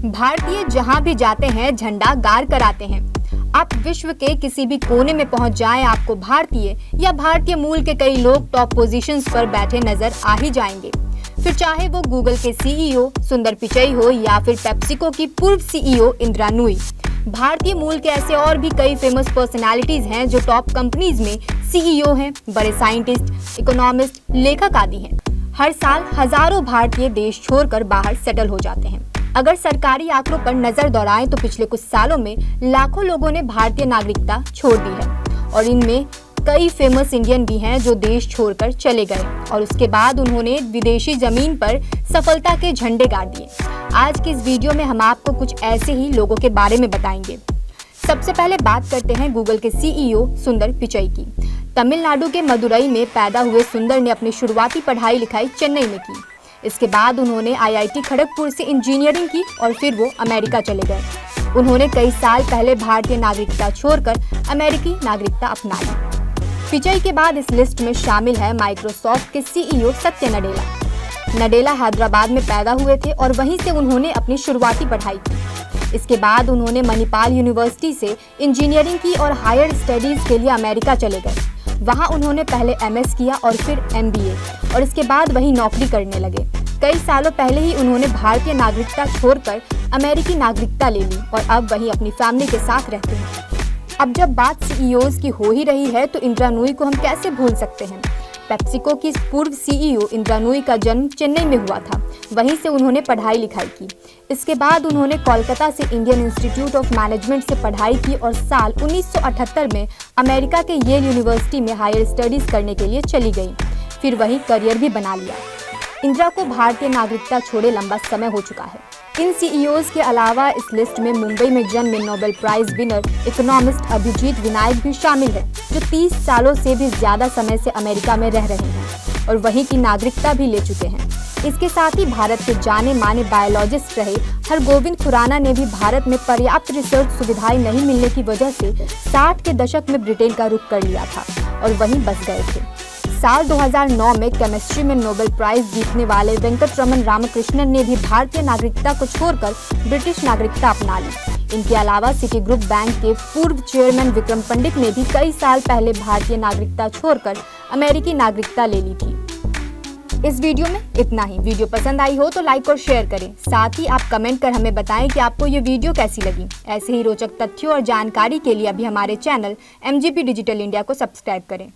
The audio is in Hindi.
भारतीय जहां भी जाते हैं झंडा गाड़ कर आते हैं। आप विश्व के किसी भी कोने में पहुंच जाएं, आपको भारतीय या भारतीय मूल के कई लोग टॉप पोजीशंस पर बैठे नजर आ ही जाएंगे। फिर चाहे वो गूगल के सीईओ सुंदर पिचई हो या फिर पेप्सिको की पूर्व सीईओ इंदिरा नूई। भारतीय मूल के ऐसे और भी कई फेमस पर्सनालिटीज हैं जो टॉप कंपनीज में सीईओ हैं, बड़े साइंटिस्ट, इकोनॉमिस्ट, लेखक आदि हैं। हर साल हजारों भारतीय देश छोड़कर बाहर सेटल हो जाते हैं। अगर सरकारी आंकड़ों पर नजर दौड़ाएं तो पिछले कुछ सालों में लाखों लोगों ने भारतीय नागरिकता छोड़ दी है और इनमें कई फेमस इंडियन भी हैं जो देश छोड़कर चले गए और उसके बाद उन्होंने विदेशी जमीन पर सफलता के झंडे गाड़ दिए। आज की इस वीडियो में हम आपको कुछ ऐसे ही लोगों के बारे में बताएंगे। सबसे पहले बात करते हैं गूगल के सीईओ सुंदर पिचई की। तमिलनाडु के मदुरई में पैदा हुए सुंदर ने अपनी शुरुआती पढ़ाई लिखाई चेन्नई में की। इसके बाद उन्होंने आईआईटी खड़गपुर से इंजीनियरिंग की और फिर वो अमेरिका चले गए। उन्होंने कई साल पहले भारतीय नागरिकता छोड़कर अमेरिकी नागरिकता अपना ली। पिचई के बाद इस लिस्ट में शामिल है माइक्रोसॉफ्ट के सीईओ सत्य नडेला। नडेला हैदराबाद में पैदा हुए थे और वहीं से उन्होंने अपनी शुरुआती पढ़ाई की। इसके बाद उन्होंने मणिपाल यूनिवर्सिटी से इंजीनियरिंग की और हायर स्टडीज के लिए अमेरिका चले गए। वहां उन्होंने पहले एमएस किया और फिर एमबीए और इसके बाद वहीं नौकरी करने लगे। कई सालों पहले ही उन्होंने भारतीय नागरिकता छोड़कर अमेरिकी नागरिकता ले ली और अब वहीं अपनी फैमिली के साथ रहते हैं। अब जब बात सीईओज की हो ही रही है तो इंदिरा नूई को हम कैसे भूल सकते हैं। पेप्सिको की पूर्व सीईओ इंदिरा नूई का जन्म चेन्नई में हुआ था। वहीं से उन्होंने पढ़ाई लिखाई की। इसके बाद उन्होंने कोलकाता से इंडियन इंस्टीट्यूट ऑफ मैनेजमेंट से पढ़ाई की और साल 1978 में अमेरिका के येल यूनिवर्सिटी में हायर स्टडीज करने के लिए चली गई। फिर वहीं करियर भी बना लिया। इंदिरा को भारतीय नागरिकता छोड़े लंबा समय हो चुका है। इन सीईओज के अलावा इस लिस्ट में मुंबई में जन्मे Nobel prize winner economist Abhijit Vinayak भी शामिल है, जो 30 सालों से भी ज्यादा समय से अमेरिका में रह रहे हैं और वहीं की नागरिकता भी ले चुके हैं। इसके साथ ही भारत के जाने माने बायोलॉजिस्ट रहे हरगोविंद खुराना ने भी भारत में पर्याप्त रिसर्च सुविधाएं नहीं मिलने की वजह से 60 के दशक में ब्रिटेन का रुख कर लिया था और वहीं बस गए थे। साल 2009 में केमिस्ट्री में नोबेल प्राइज जीतने वाले वेंकटरमन रामकृष्णन ने भी भारतीय नागरिकता को छोड़कर ब्रिटिश नागरिकता अपना ली। इनके अलावा सिटी ग्रुप बैंक के पूर्व चेयरमैन विक्रम पंडित ने भी कई साल पहले भारतीय नागरिकता छोड़कर अमेरिकी नागरिकता ले ली थी। इस वीडियो में इतना ही। वीडियो पसंद आई हो तो लाइक और शेयर करें। साथ ही आप कमेंट कर हमें बताएं कि आपको ये वीडियो कैसी लगी। ऐसे ही रोचक तथ्यों और जानकारी के लिए अभी हमारे चैनल MGP डिजिटल इंडिया को सब्सक्राइब करें।